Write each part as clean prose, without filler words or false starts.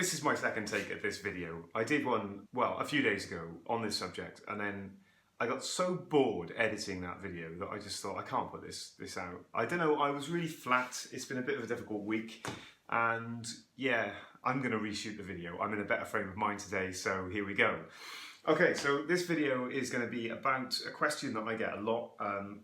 This is my second take at this video. I did one, well, a few days ago on this subject, and then I got so bored editing that video that I just thought, I can't put this out. I don't know, I was really flat. It's been a bit of a difficult week, and yeah, I'm gonna reshoot the video. I'm in a better frame of mind today, so here we go. Okay, so this video is going to be about a question that I get a lot,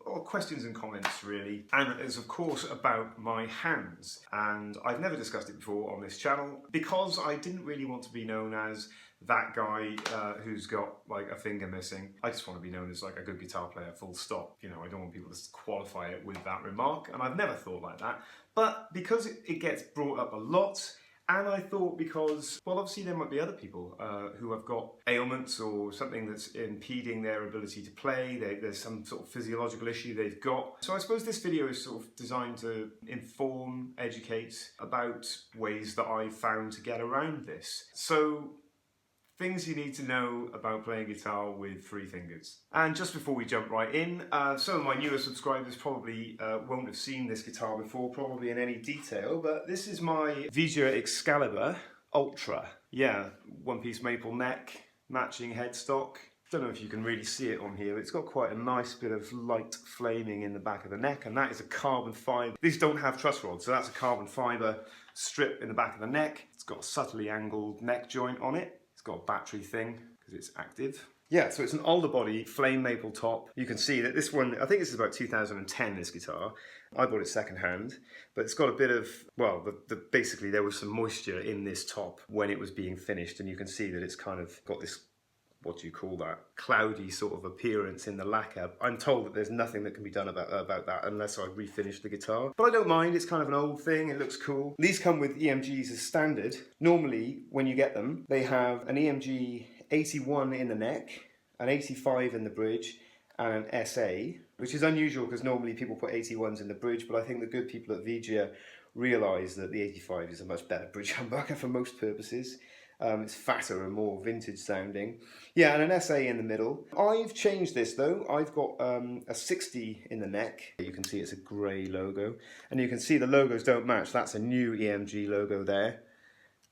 or questions and comments really, and it's of course about my hands. And I've never discussed it before on this channel because I didn't really want to be known as that guy who's got like a finger missing. I just want to be known as like a good guitar player, full stop. You know, I don't want people to qualify it with that remark, and I've never thought like that. But because it gets brought up a lot, and I thought because, well, obviously there might be other people who have got ailments or something that's impeding their ability to play. There's some sort of physiological issue they've got. So I suppose this video is sort of designed to inform, educate about ways that I've found to get around this. So, things you need to know about playing guitar with three fingers. And just before we jump right in, some of my newer subscribers probably won't have seen this guitar before, probably in any detail, but this is my Vigier Excalibur Ultra. Yeah, one-piece maple neck, matching headstock. Don't know if you can really see it on here. It's got quite a nice bit of light flaming in the back of the neck, and that is a carbon fibre. These don't have truss rods, so that's a carbon fibre strip in the back of the neck. It's got a subtly angled neck joint on it. It's got a battery thing because it's active. Yeah, so it's an older body, flame maple top. You can see that this one, I think this is about 2010, this guitar. I bought it secondhand, but it's got a bit of, well, basically there was some moisture in this top when it was being finished, and you can see that it's kind of got this, what do you call that, cloudy sort of appearance in the lacquer. I'm told that there's nothing that can be done about that unless I refinish the guitar. But I don't mind, it's kind of an old thing, it looks cool. These come with EMGs as standard. Normally, when you get them, they have an EMG 81 in the neck, an 85 in the bridge, and an SA, which is unusual because normally people put 81s in the bridge, but I think the good people at Vigier realise that the 85 is a much better bridge humbucker for most purposes. It's fatter and more vintage sounding. Yeah, and an SA in the middle. I've changed this though. I've got a 60 in the neck. You can see it's a grey logo. And you can see the logos don't match. That's a new EMG logo there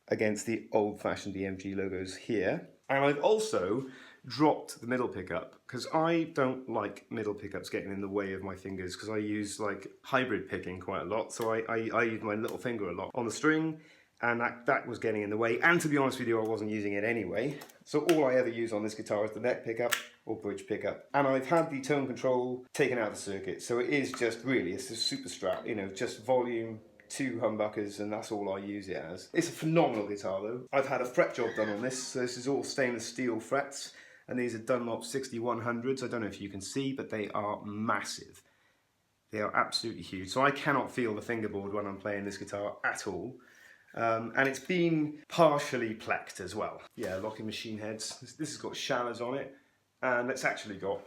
against the old-fashioned EMG logos here. And I've also dropped the middle pickup because I don't like middle pickups getting in the way of my fingers because I use like hybrid picking quite a lot. So I use my little finger a lot on the string, and that was getting in the way, and to be honest with you, I wasn't using it anyway. So all I ever use on this guitar is the neck pickup or bridge pickup. And I've had the tone control taken out of the circuit, so it is just really, it's a super strap, you know, just volume, 2 humbuckers, and that's all I use it as. It's a phenomenal guitar though. I've had a fret job done on this, so this is all stainless steel frets, and these are Dunlop 6100s. I don't know if you can see, but they are massive. They are absolutely huge, so I cannot feel the fingerboard when I'm playing this guitar at all. And it's been partially plecked as well. Yeah, locking machine heads. This has got shallers on it, and it's actually got,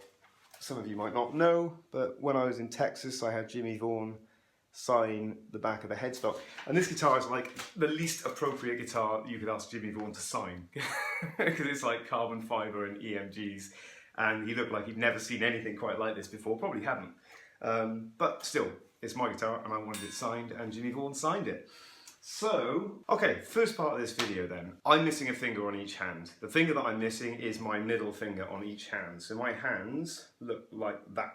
some of you might not know, but when I was in Texas, I had Jimmy Vaughan sign the back of the headstock. And this guitar is like the least appropriate guitar you could ask Jimmy Vaughan to sign because it's like carbon fibre and EMGs, and he looked like he'd never seen anything quite like this before, probably hadn't. But still, it's my guitar and I wanted it signed, and Jimmy Vaughan signed it. So, okay, first part of this video then. I'm missing a finger on each hand. The finger that I'm missing is my middle finger on each hand. So my hands look like that.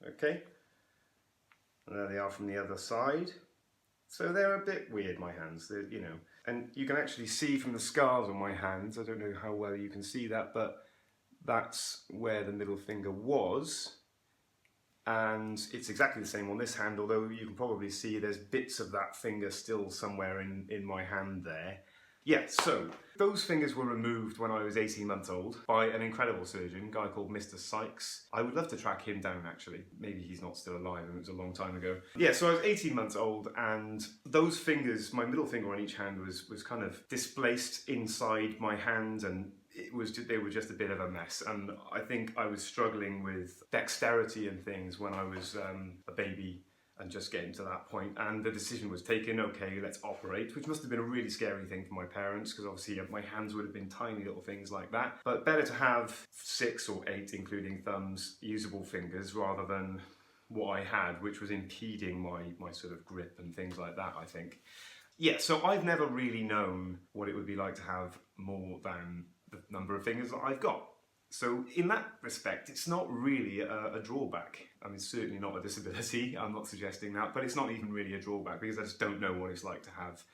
Okay? And there they are from the other side. So they're a bit weird, my hands, you know. And you can actually see from the scars on my hands, I don't know how well you can see that, but that's where the middle finger was. And it's exactly the same on this hand, although you can probably see there's bits of that finger still somewhere in my hand there. Yeah, so those fingers were removed when I was 18 months old by an incredible surgeon, a guy called Mr. Sykes. I would love to track him down actually. Maybe he's not still alive and it was a long time ago. Yeah, so I was 18 months old, and those fingers, my middle finger on each hand was kind of displaced inside my hand, and they were just a bit of a mess, and I think I was struggling with dexterity and things when I was a baby and just getting to that point, and the decision was taken, okay, let's operate, which must have been a really scary thing for my parents because obviously my hands would have been tiny little things like that, but better to have 6 or 8, including thumbs, usable fingers rather than what I had, which was impeding my sort of grip and things like that, I think. Yeah, so I've never really known what it would be like to have more than the number of fingers that I've got. So in that respect, it's not really a drawback. I mean, certainly not a disability, I'm not suggesting that, but it's not even really a drawback because I just don't know what it's like to have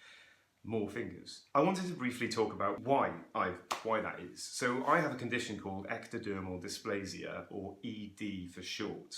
more fingers. I wanted to briefly talk about why that is. So I have a condition called ectodermal dysplasia, or ED for short.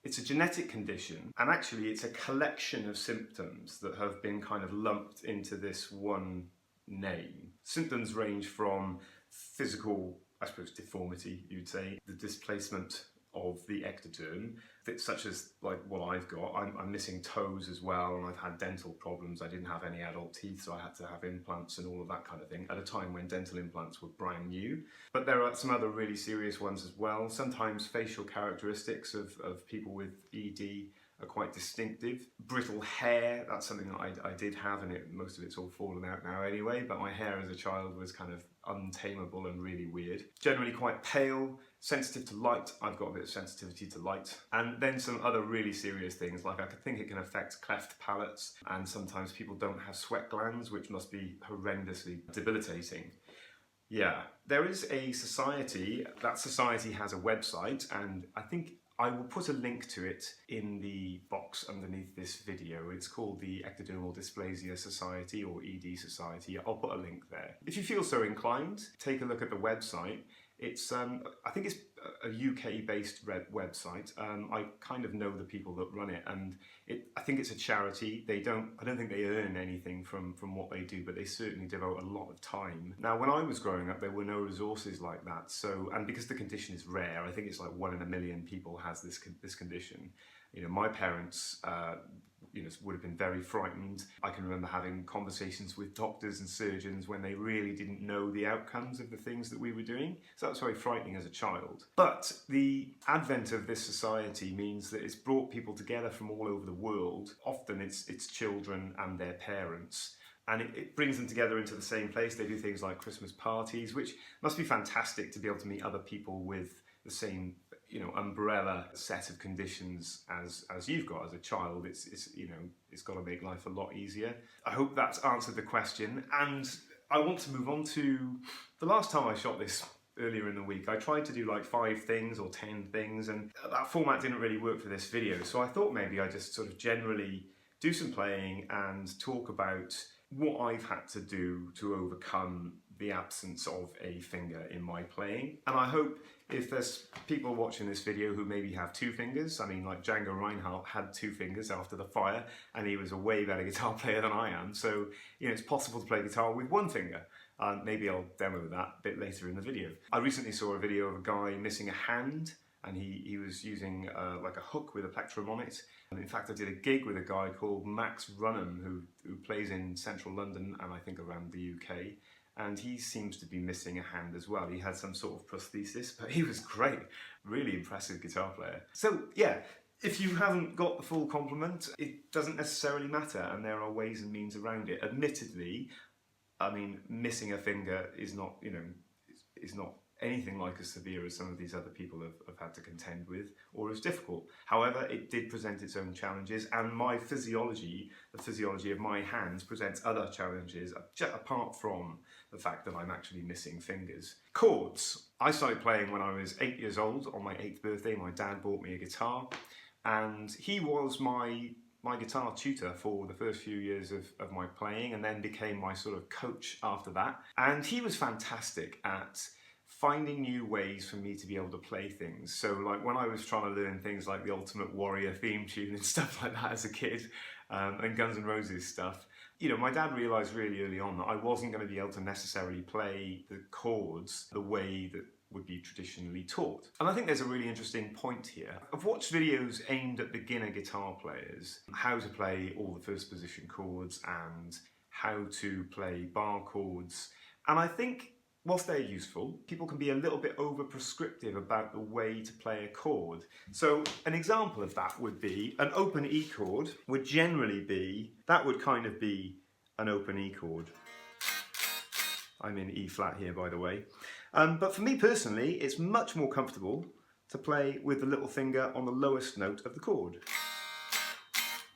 It's a genetic condition, and actually it's a collection of symptoms that have been kind of lumped into this one name. Symptoms range from physical, I suppose, deformity, you'd say, the displacement of the ectoderm, such as like what I've got. I'm missing toes as well, and I've had dental problems. I didn't have any adult teeth, so I had to have implants and all of that kind of thing at a time when dental implants were brand new. But there are some other really serious ones as well. Sometimes facial characteristics of people with ED are quite distinctive. Brittle hair, that's something that I did have, and most of it's all fallen out now anyway, but my hair as a child was kind of untamable and really weird. Generally quite pale, sensitive to light. I've got a bit of sensitivity to light. And then some other really serious things, like I think it can affect cleft palates, and sometimes people don't have sweat glands, which must be horrendously debilitating. Yeah, there is a society. That society has a website, and I think I will put a link to it in the box underneath this video. It's called the Ectodermal Dysplasia Society, or ED Society. I'll put a link there. If you feel so inclined, take a look at the website. It's, I think it's a UK-based website. I kind of know the people that run it, and I think it's a charity. I don't think they earn anything from what they do, but they certainly devote a lot of time. Now, when I was growing up, there were no resources like that. So, and because the condition is rare, I think it's like 1 in a million people has this condition. You know, my parents, would have been very frightened. I can remember having conversations with doctors and surgeons when they really didn't know the outcomes of the things that we were doing. So that was very frightening as a child. But the advent of this society means that it's brought people together from all over the world. Often it's children and their parents. And it brings them together into the same place. They do things like Christmas parties, which must be fantastic to be able to meet other people with the same umbrella set of conditions as you've got as a child. It's got to make life a lot easier. I hope that's answered the question, and I want to move on to the last time I shot this earlier in the week. I tried to do like 5 things or 10 things, and that format didn't really work for this video, so I thought maybe I just sort of generally do some playing and talk about what I've had to do to overcome the absence of a finger in my playing. And I hope if there's people watching this video who maybe have 2 fingers, I mean, like Django Reinhardt had 2 fingers after the fire, and he was a way better guitar player than I am. So, it's possible to play guitar with 1 finger. Maybe I'll demo that a bit later in the video. I recently saw a video of a guy missing a hand, and he was using like a hook with a plectrum on it. And in fact, I did a gig with a guy called Max Runham who plays in central London and I think around the UK. And he seems to be missing a hand as well. He had some sort of prosthesis, but he was great. Really impressive guitar player. So yeah, if you haven't got the full complement, it doesn't necessarily matter, and there are ways and means around it. Admittedly, I mean, missing a finger is not anything like as severe as some of these other people have had to contend with, or as difficult. However, it did present its own challenges, and my physiology, the physiology of my hands, presents other challenges apart from the fact that I'm actually missing fingers. Chords. I started playing when I was 8 years old. On my 8th birthday, my dad bought me a guitar, and he was my guitar tutor for the first few years of my playing, and then became my sort of coach after that. And he was fantastic at finding new ways for me to be able to play things. So like when I was trying to learn things like the Ultimate Warrior theme tune and stuff like that as a kid, and Guns N' Roses stuff, my dad realised really early on that I wasn't going to be able to necessarily play the chords the way that would be traditionally taught. And I think there's a really interesting point here. I've watched videos aimed at beginner guitar players, how to play all the first position chords and how to play bar chords. And I think whilst they're useful, people can be a little bit over-prescriptive about the way to play a chord. So an example of that would be an open E chord would generally be, that would kind of be an open E chord. I'm in E flat here, by the way. But for me personally, it's much more comfortable to play with the little finger on the lowest note of the chord.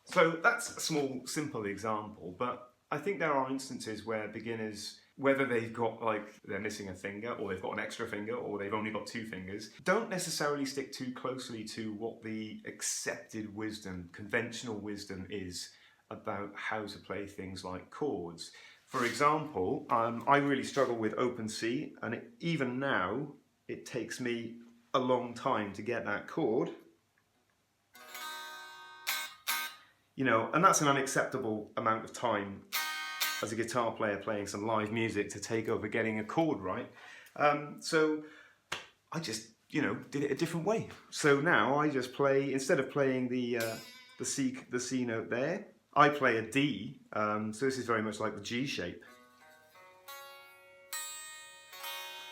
So that's a small, simple example, but I think there are instances where beginners, whether they've got they're missing a finger or they've got an extra finger or they've only got 2 fingers, don't necessarily stick too closely to what the accepted wisdom, conventional wisdom is about how to play things like chords. For example, I really struggle with open C, and even now it takes me a long time to get that chord. And that's an unacceptable amount of time as a guitar player playing some live music to take over getting a chord right. So I just, did it a different way. So now I just play, instead of playing the C note there, I play a D. So this is very much like the G shape.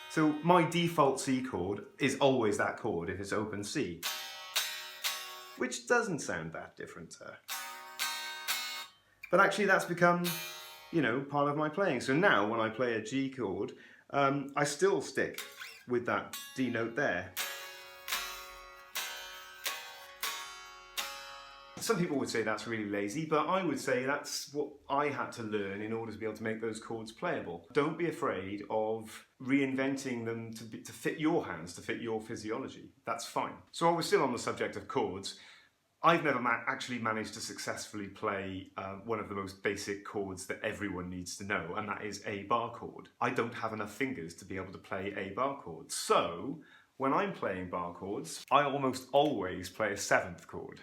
So my default C chord is always that chord if it's open C, which doesn't sound that different. But actually that's become, part of my playing. So now when I play a G chord, I still stick with that D note there. Some people would say that's really lazy, but I would say that's what I had to learn in order to be able to make those chords playable. Don't be afraid of reinventing them to fit your hands, to fit your physiology. That's fine. So while we're still on the subject of chords, I've never actually managed to successfully play one of the most basic chords that everyone needs to know, and that is a bar chord. I don't have enough fingers to be able to play a bar chord. So when I'm playing bar chords, I almost always play a 7th chord.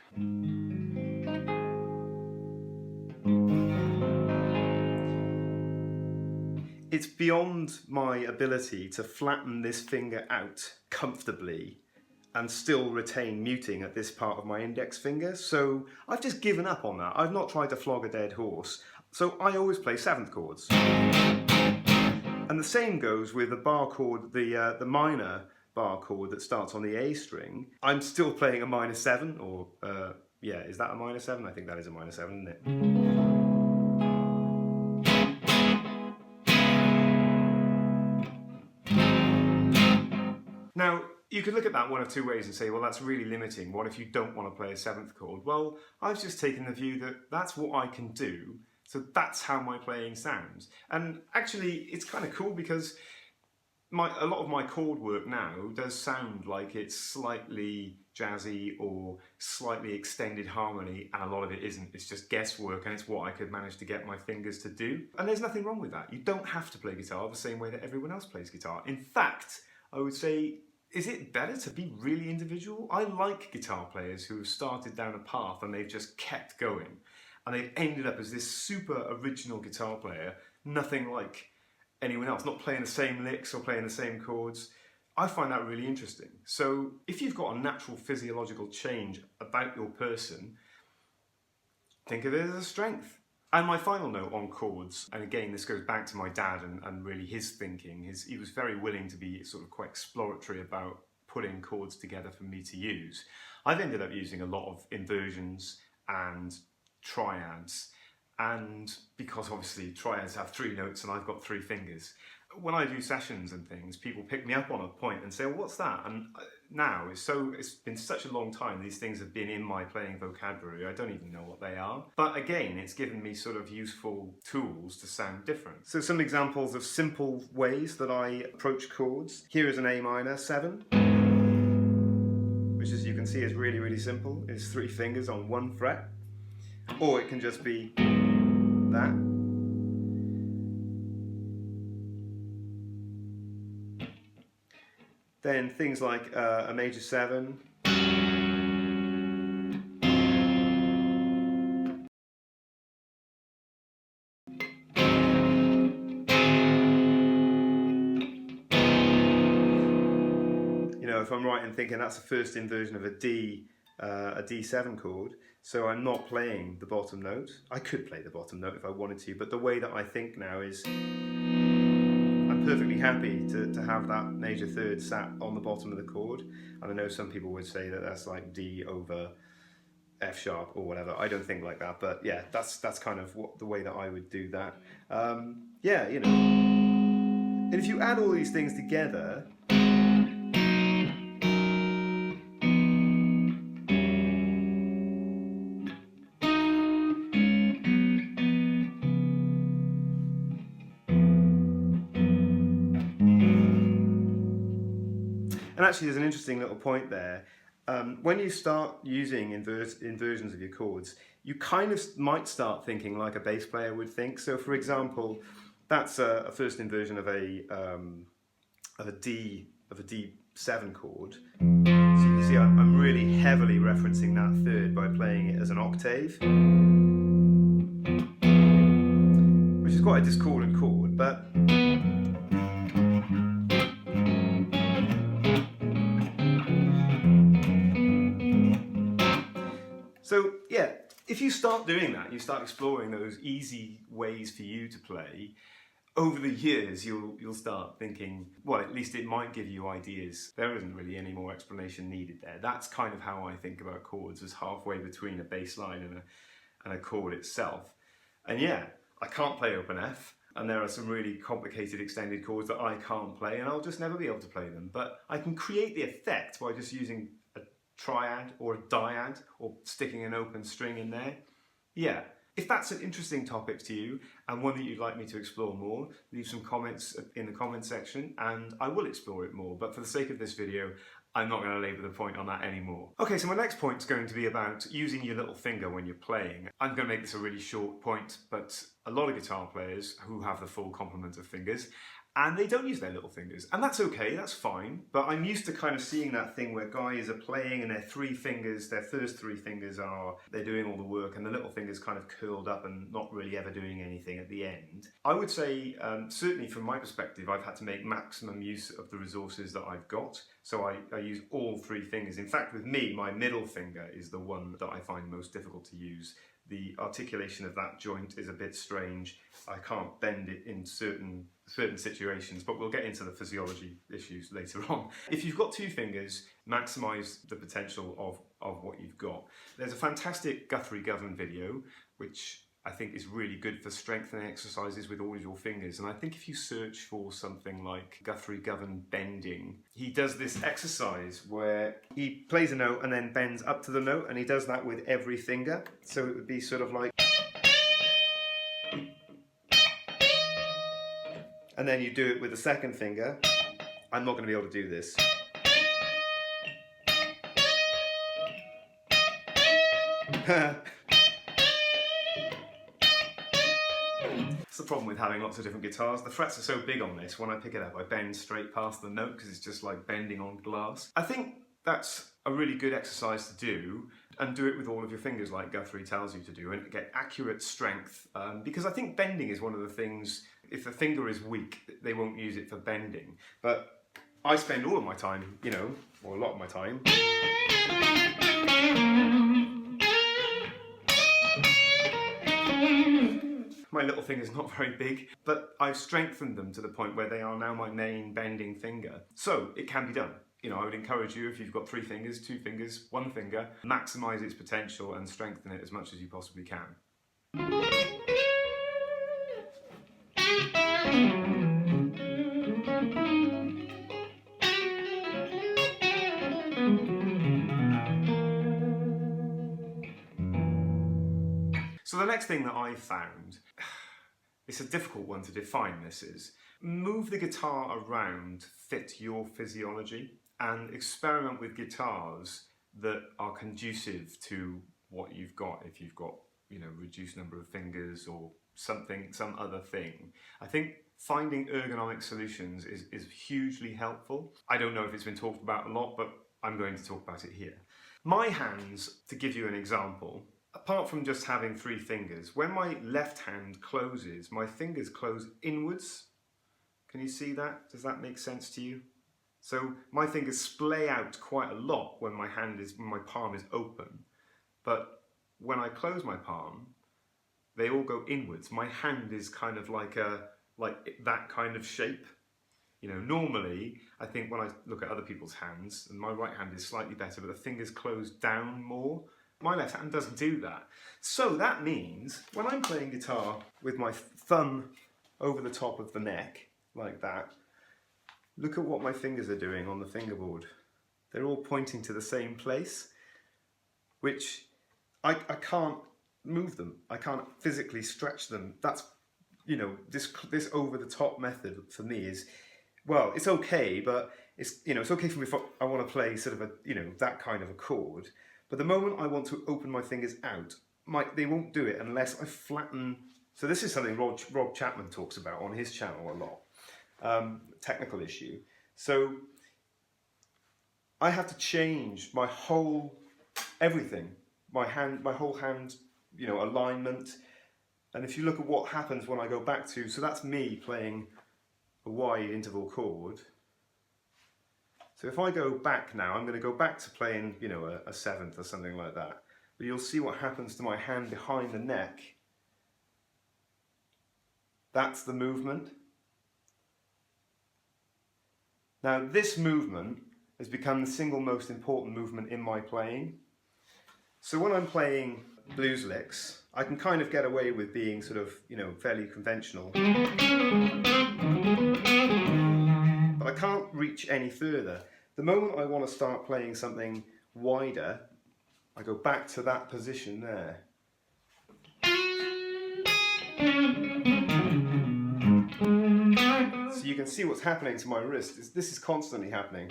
It's beyond my ability to flatten this finger out comfortably and still retain muting at this part of my index finger. So I've just given up on that. I've not tried to flog a dead horse. So I always play 7th chords. And the same goes with the bar chord, the minor bar chord that starts on the A string. I'm still playing a minor 7, or yeah, is that a minor 7? I think that is a minor 7, isn't it? Now, you could look at that one of 2 ways and say, well, that's really limiting. What if you don't want to play a 7th chord? Well, I've just taken the view that that's what I can do, so that's how my playing sounds. And actually, it's kind of cool because a lot of my chord work now does sound like it's slightly jazzy or slightly extended harmony, and a lot of it isn't. It's just guesswork, and it's what I could manage to get my fingers to do. And there's nothing wrong with that. You don't have to play guitar the same way that everyone else plays guitar. In fact, I would say, is it better to be really individual? I like guitar players who have started down a path and they've just kept going. And they've ended up as this super original guitar player, nothing like anyone else, not playing the same licks or playing the same chords. I find that really interesting. So if you've got a natural physiological change about your person, think of it as a strength. And my final note on chords, and again this goes back to my dad and really his thinking, he was very willing to be sort of quite exploratory about putting chords together for me to use. I've ended up using a lot of inversions and triads, and because obviously triads have 3 notes and I've got 3 fingers, when I do sessions and things, people pick me up on a point and say, well, what's that? And now it's been such a long time, these things have been in my playing vocabulary, I don't even know what they are. But again, it's given me sort of useful tools to sound different. So some examples of simple ways that I approach chords. Here is an A minor 7, which as you can see is really, really simple. It's 3 fingers on 1 fret. Or it can just be that. Then things like a major 7. If I'm right in thinking that's the first inversion of a D7 chord, so I'm not playing the bottom note. I could play the bottom note if I wanted to, but the way that I think now is I'm perfectly happy to have that major 3rd sat on the bottom of the chord. And I know some people would say that that's like D over F sharp or whatever. I don't think like that, but yeah, that's kind of the way that I would do that. Yeah, and if you add all these things together, And actually there's an interesting little point there. When you start using inversions of your chords, you kind of might start thinking like a bass player would think. So for example, that's a first inversion of a D7 chord. So you can see I'm really heavily referencing that third by playing it as an octave, which is quite a discordant chord, but so yeah, if you start doing that, you start exploring those easy ways for you to play, over the years you'll start thinking, well, at least it might give you ideas. There isn't really any more explanation needed there. That's kind of how I think about chords, as halfway between a bass line and a chord itself. And yeah, I can't play open F, and there are some really complicated extended chords that I can't play, and I'll just never be able to play them. But I can create the effect by just using a triad or a dyad, or sticking an open string in there. Yeah. If that's an interesting topic to you and one that you'd like me to explore more, leave some comments in the comment section and I will explore it more. But for the sake of this video, I'm not going to labour the point on that anymore. Okay, so my next point is going to be about using your little finger when you're playing. I'm going to make this a really short point, but a lot of guitar players who have the full complement of fingers, and they don't use their little fingers. And that's okay, that's fine. But I'm used to kind of seeing that thing where guys are playing and their first three fingers they're doing all the work, and the little finger's kind of curled up and not really ever doing anything at the end. I would say, certainly from my perspective, I've had to make maximum use of the resources that I've got. So I use all three fingers. In fact, with me, my middle finger is the one that I find most difficult to use. The articulation of that joint is a bit strange. I can't bend it in certain situations, but we'll get into the physiology issues later on. If you've got two fingers, maximise the potential of what you've got. There's a fantastic Guthrie Govan video, which I think is really good for strengthening exercises with all of your fingers. And I think if you search for something like Guthrie Govan bending, he does this exercise where he plays a note and then bends up to the note, and he does that with every finger. So it would be sort of like, and then you do it with the second finger. I'm not going to be able to do this. That's the problem with having lots of different guitars. The frets are so big on this, when I pick it up, I bend straight past the note because it's just like bending on glass. I think that's a really good exercise to do, and do it with all of your fingers like Guthrie tells you to do, and get accurate strength, because I think bending is one of the things, if a finger is weak, they won't use it for bending. But I spend all of my time, or a lot of my time, my little finger's not very big, but I've strengthened them to the point where they are now my main bending finger. So it can be done. I would encourage you, if you've got 3 fingers, 2 fingers, 1 finger, maximise its potential and strengthen it as much as you possibly can. So the next thing that I found, it's a difficult one to define, this is, move the guitar around to fit your physiology and experiment with guitars that are conducive to what you've got. If you've got, reduced number of fingers or some other thing. I think finding ergonomic solutions is hugely helpful. I don't know if it's been talked about a lot, but I'm going to talk about it here. My hands, to give you an example, apart from just having 3 fingers, when my left hand closes, my fingers close inwards. Can you see that? Does that make sense to you? So my fingers splay out quite a lot when my palm is open, but when I close my palm, they all go inwards. My hand is kind of like that kind of shape. Normally, I think when I look at other people's hands, and my right hand is slightly better, but the fingers close down more. My left hand doesn't do that. So that means when I'm playing guitar with my thumb over the top of the neck, like that, look at what my fingers are doing on the fingerboard. They're all pointing to the same place, which I can't move them. I can't physically stretch them. That's, this over the top method for me is, well, it's okay, but it's, you know, it's okay for me if I want to play sort of a, you know, that kind of a chord, but the moment I want to open my fingers out, they won't do it unless I flatten. So this is something Rob Chapman talks about on his channel a lot, technical issue. So I have to change my whole, everything, my whole hand, you know, alignment. And if you look at what happens when I go back to, so that's me playing a wide interval chord. So if I go back now, I'm going to go back to playing, you know, a seventh or something like that. But you'll see what happens to my hand behind the neck. That's the movement. Now this movement has become the single most important movement in my playing. So when I'm playing blues licks, I can kind of get away with being sort of, you know, fairly conventional. But I can't reach any further. The moment I want to start playing something wider, I go back to that position there. So you can see what's happening to my wrist. This is constantly happening.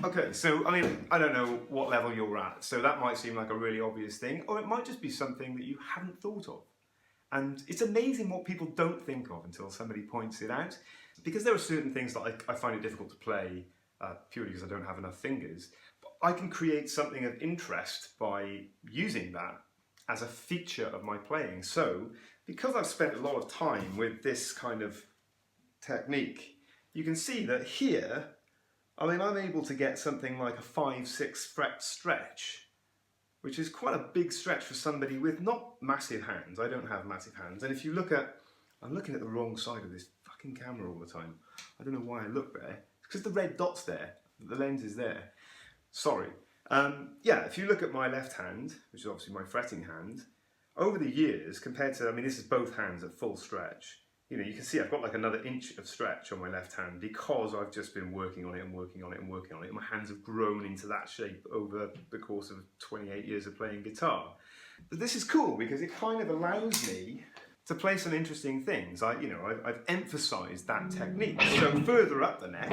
Okay, so I mean, I don't know what level you're at, so that might seem like a really obvious thing, or it might just be something that you hadn't thought of. And it's amazing what people don't think of until somebody points it out, because there are certain things that I find it difficult to play purely because I don't have enough fingers. But I can create something of interest by using that as a feature of my playing. So, because I've spent a lot of time with this kind of technique, you can see that here, I mean, I'm able to get something like a 5-6 fret stretch, which is quite a big stretch for somebody with not massive hands. I don't have massive hands. And if you look at, I'm looking at the wrong side of this fucking camera all the time. I don't know why I look there. It's because the red dot's there. The lens is there. Sorry. Yeah, if you look at my left hand, which is obviously my fretting hand, over the years, compared to, I mean, this is both hands at full stretch. You know, you can see I've got like another inch of stretch on my left hand because I've just been working on it and working on it and working on it. And my hands have grown into that shape over the course of 28 years of playing guitar. But this is cool because it kind of allows me to play some interesting things. I've emphasised that technique. So further up the neck.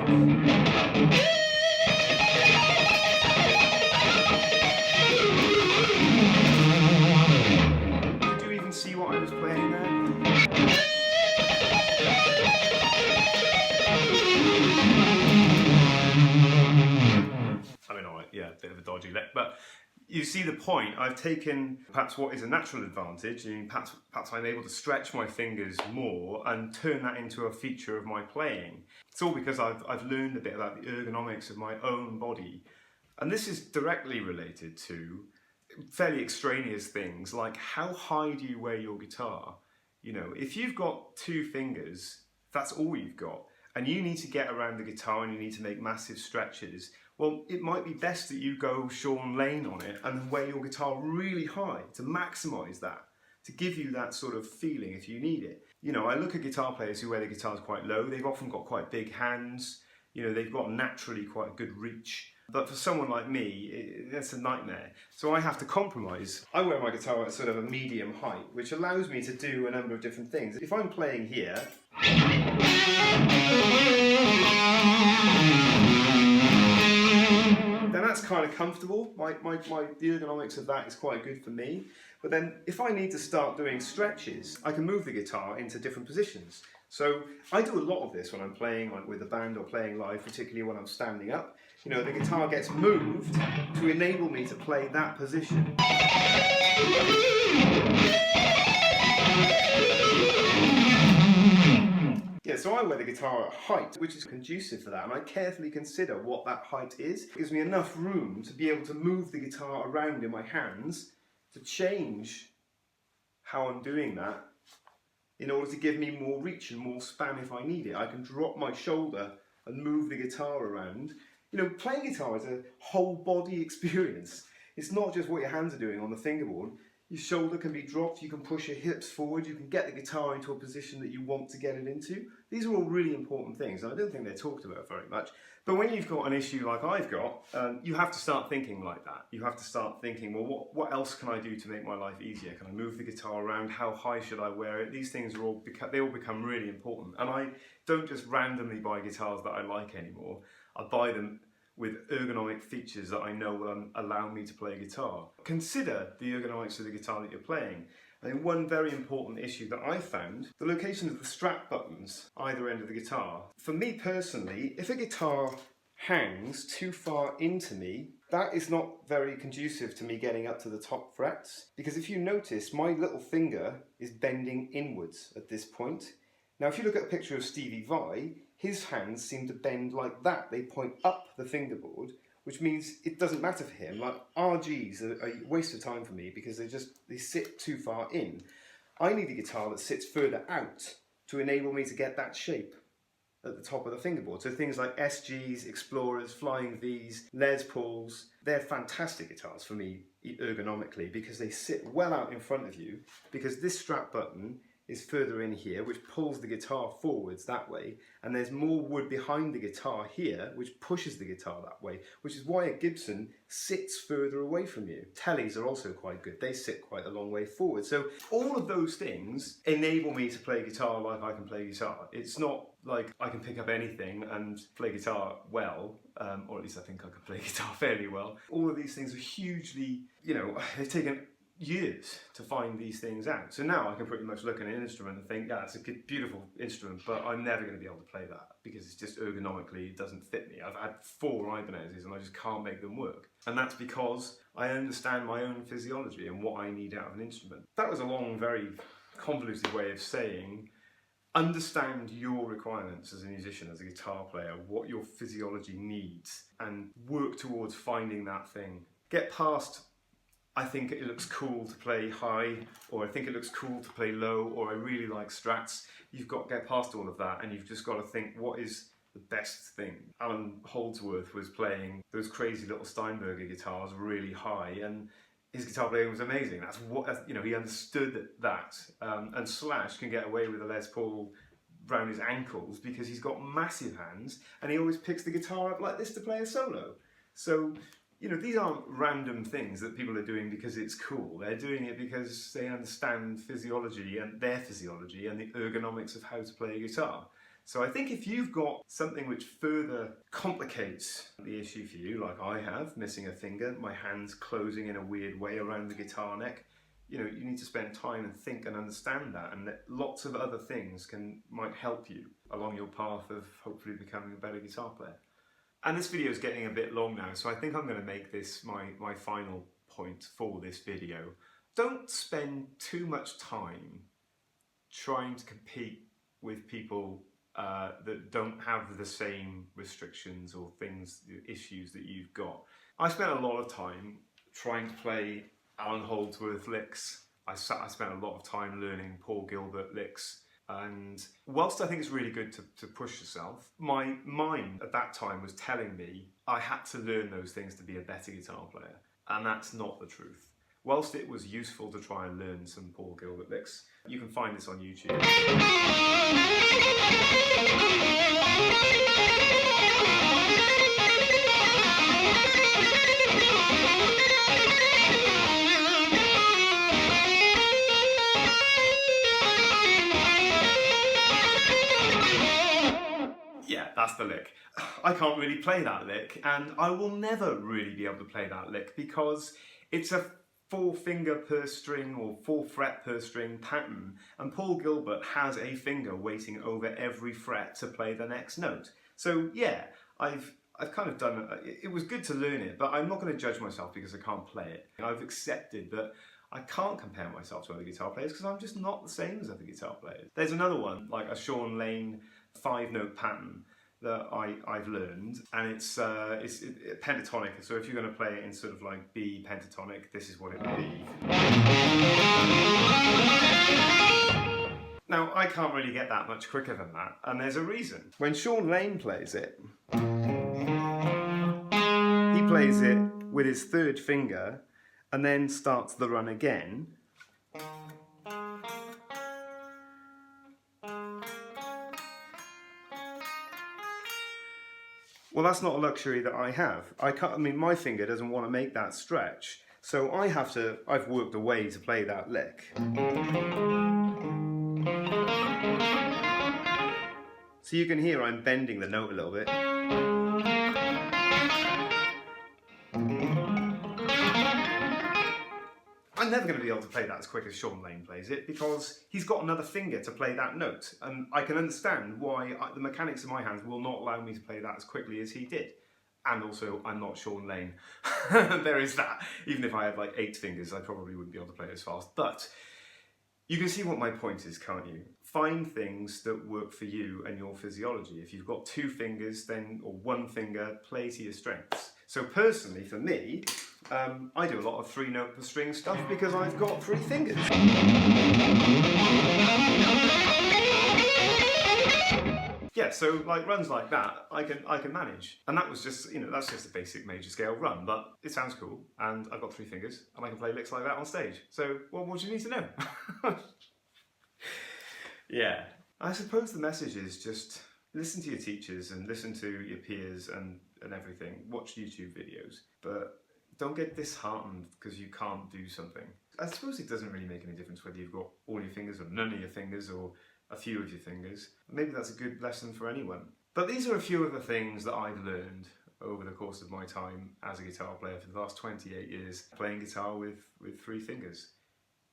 Did you even see what I was playing there? Yeah, a bit of a dodgy lick, but you see the point. I've taken perhaps what is a natural advantage, and perhaps I'm able to stretch my fingers more and turn that into a feature of my playing. It's all because I've learned a bit about the ergonomics of my own body, and this is directly related to fairly extraneous things like how high do you wear your guitar? You know, if you've got two fingers, that's all you've got, and you need to get around the guitar and you need to make massive stretches. Well, it might be best that you go Sean Lane on it and wear your guitar really high to maximise that, to give you that sort of feeling if you need it. You know, I look at guitar players who wear their guitars quite low. They've often got quite big hands. You know, they've got naturally quite a good reach. But for someone like me, that's a nightmare. So I have to compromise. I wear my guitar at sort of a medium height, which allows me to do a number of different things. If I'm playing here, then that's kind of comfortable. The ergonomics of that is quite good for me. But then if I need to start doing stretches, I can move the guitar into different positions. So I do a lot of this when I'm playing like with a band or playing live, particularly when I'm standing up. You know, the guitar gets moved to enable me to play that position. Yeah, so I wear the guitar at height, which is conducive for that, and I carefully consider what that height is. It gives me enough room to be able to move the guitar around in my hands to change how I'm doing that in order to give me more reach and more span if I need it. I can drop my shoulder and move the guitar around. You know, playing guitar is a whole body experience. It's not just what your hands are doing on the fingerboard. Your shoulder can be dropped, you can push your hips forward, you can get the guitar into a position that you want to get it into. These are all really important things, and I don't think they're talked about very much. But when you've got an issue like I've got, you have to start thinking like that. You have to start thinking, well, what else can I do to make my life easier? Can I move the guitar around? How high should I wear it? These things are all become really important. And I don't just randomly buy guitars that I like anymore. I buy them with ergonomic features that I know will allow me to play guitar. Consider the ergonomics of the guitar that you're playing. And one very important issue that I found, the location of the strap buttons either end of the guitar. For me personally, if a guitar hangs too far into me, that is not very conducive to me getting up to the top frets. Because if you notice, my little finger is bending inwards at this point. Now if you look at a picture of Stevie Vai, his hands seem to bend like that. They point up the fingerboard, which means it doesn't matter for him. Like RGs are a waste of time for me because they sit too far in. I need a guitar that sits further out to enable me to get that shape at the top of the fingerboard. So things like SGs, Explorers, Flying Vs, Les Pauls, they're fantastic guitars for me ergonomically because they sit well out in front of you, because this strap button is further in here, which pulls the guitar forwards that way, and there's more wood behind the guitar here, which pushes the guitar that way, which is why a Gibson sits further away from you. Tellys are also quite good. They sit quite a long way forward. So all of those things enable me to play guitar like I can play guitar. It's not like I can pick up anything and play guitar well, or at least I think I can play guitar fairly well. All of these things are hugely, they've taken years to find these things out. So now I can pretty much look at an instrument and think, yeah, it's a good, beautiful instrument, but I'm never going to be able to play that because it's just ergonomically, it doesn't fit me. I've had 4 Ibanezes and I just can't make them work. And that's because I understand my own physiology and what I need out of an instrument. That was a long, very convoluted way of saying, understand your requirements as a musician, as a guitar player, what your physiology needs, and work towards finding that thing. Get past, I think it looks cool to play high, or I think it looks cool to play low, or I really like strats. You've got to get past all of that, and you've just got to think, what is the best thing? Alan Holdsworth was playing those crazy little Steinberger guitars really high, and his guitar playing was amazing. That's what, he understood that. And Slash can get away with a Les Paul around his ankles because he's got massive hands, and he always picks the guitar up like this to play a solo. So, these aren't random things that people are doing because it's cool. They're doing it because they understand physiology and their physiology and the ergonomics of how to play a guitar. So I think if you've got something which further complicates the issue for you, like I have, missing a finger, my hands closing in a weird way around the guitar neck, you need to spend time and think and understand that, and that lots of other things might help you along your path of hopefully becoming a better guitar player. And this video is getting a bit long now, so I think I'm going to make this my final point for this video. Don't spend too much time trying to compete with people that don't have the same restrictions or issues that you've got. I spent a lot of time trying to play Alan Holdsworth licks. I spent a lot of time learning Paul Gilbert licks. And whilst I think it's really good to push yourself, my mind at that time was telling me I had to learn those things to be a better guitar player. And that's not the truth. Whilst it was useful to try and learn some Paul Gilbert licks, you can find this on YouTube. That's the lick. I can't really play that lick, and I will never really be able to play that lick because it's a 4 finger per string or 4 fret per string pattern, and Paul Gilbert has a finger waiting over every fret to play the next note. So yeah, I've kind of done it. It was good to learn it, but I'm not going to judge myself because I can't play it. I've accepted that I can't compare myself to other guitar players because I'm just not the same as other guitar players. There's another one, like a Sean Lane 5-note pattern that I've learned, and it's pentatonic. So if you're going to play it in sort of like B pentatonic, this is what it would be. Now I can't really get that much quicker than that, and there's a reason. When Sean Lane plays it, he plays it with his 3rd finger and then starts the run again Well, that's not a luxury that I have. I can't, I mean, my finger doesn't want to make that stretch. So I've worked a way to play that lick. So you can hear I'm bending the note a little bit. I'm never going to be able to play that as quick as Sean Lane plays it because he's got another finger to play that note. And I can understand why the mechanics of my hands will not allow me to play that as quickly as he did. And also, I'm not Sean Lane. There is that. Even if I had like 8 fingers, I probably wouldn't be able to play as fast. But you can see what my point is, can't you? Find things that work for you and your physiology. If you've got 2 fingers, then, or 1 finger, play to your strengths. So personally, for me, I do a lot of 3-note per string stuff because I've got 3 fingers. Yeah, so like runs like that, I can manage, and that was just, you know, that's just a basic major scale run, but it sounds cool, and I've got 3 fingers, and I can play licks like that on stage. So, what more do you need to know? Yeah, I suppose the message is just listen to your teachers and listen to your peers and everything. Watch YouTube videos, but don't get disheartened because you can't do something. I suppose it doesn't really make any difference whether you've got all your fingers or none of your fingers or a few of your fingers. Maybe that's a good lesson for anyone. But these are a few of the things that I've learned over the course of my time as a guitar player for the last 28 years, playing guitar with 3 fingers.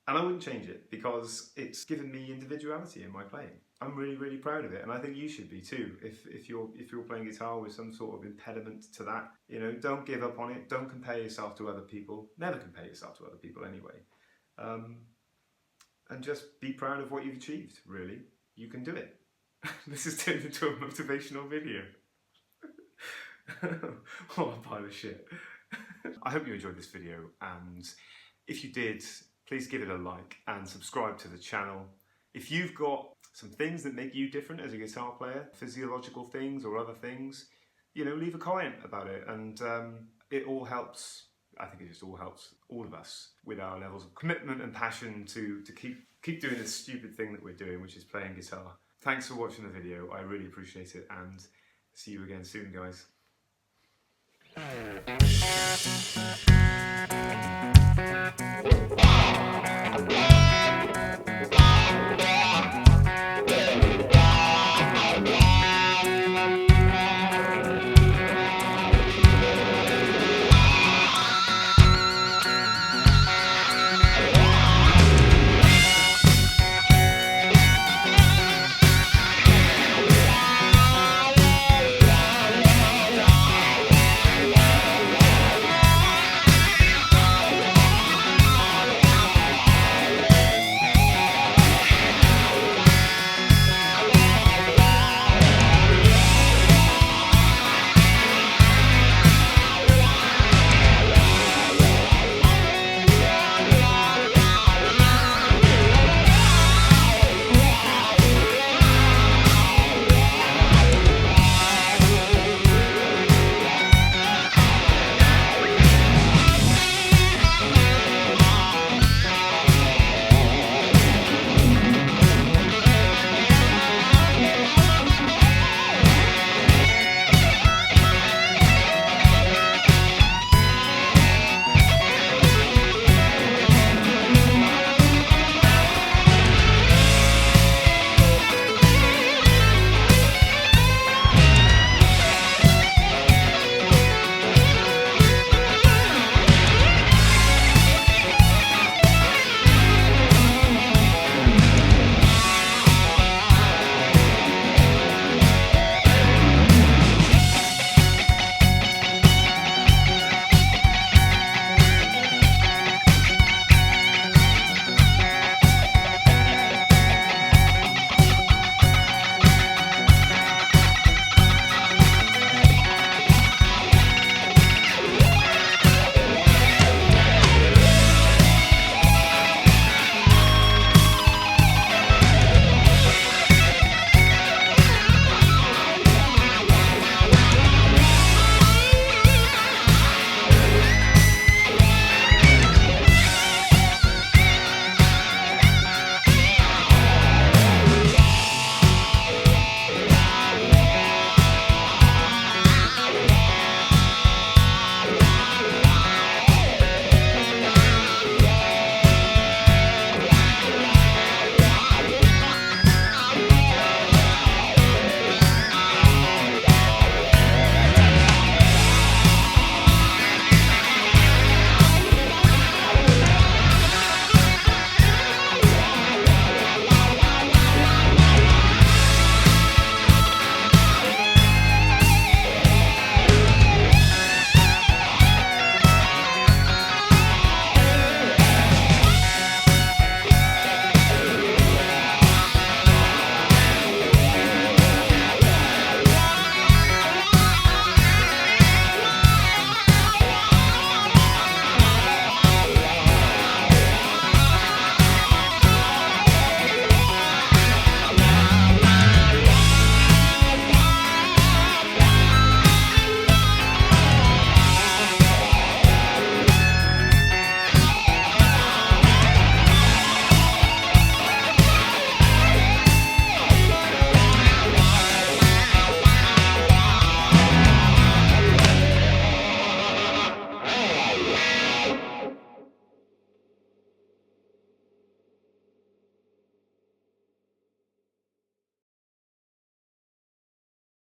And I wouldn't change it because it's given me individuality in my playing. I'm really, really proud of it, and I think you should be too. If you're playing guitar with some sort of impediment to that, you know, don't give up on it. Don't compare yourself to other people. Never compare yourself to other people anyway. And just be proud of what you've achieved, really. You can do it. This has turned into a motivational video. What a pile of shit. I hope you enjoyed this video, and if you did, please give it a like and subscribe to the channel. If you've got some things that make you different as a guitar player, physiological things or other things, you know, leave a comment about it, and it all helps. I think it just all helps all of us with our levels of commitment and passion to keep doing this stupid thing that we're doing, which is playing guitar. Thanks for watching the video. I really appreciate it, and see you again soon, guys.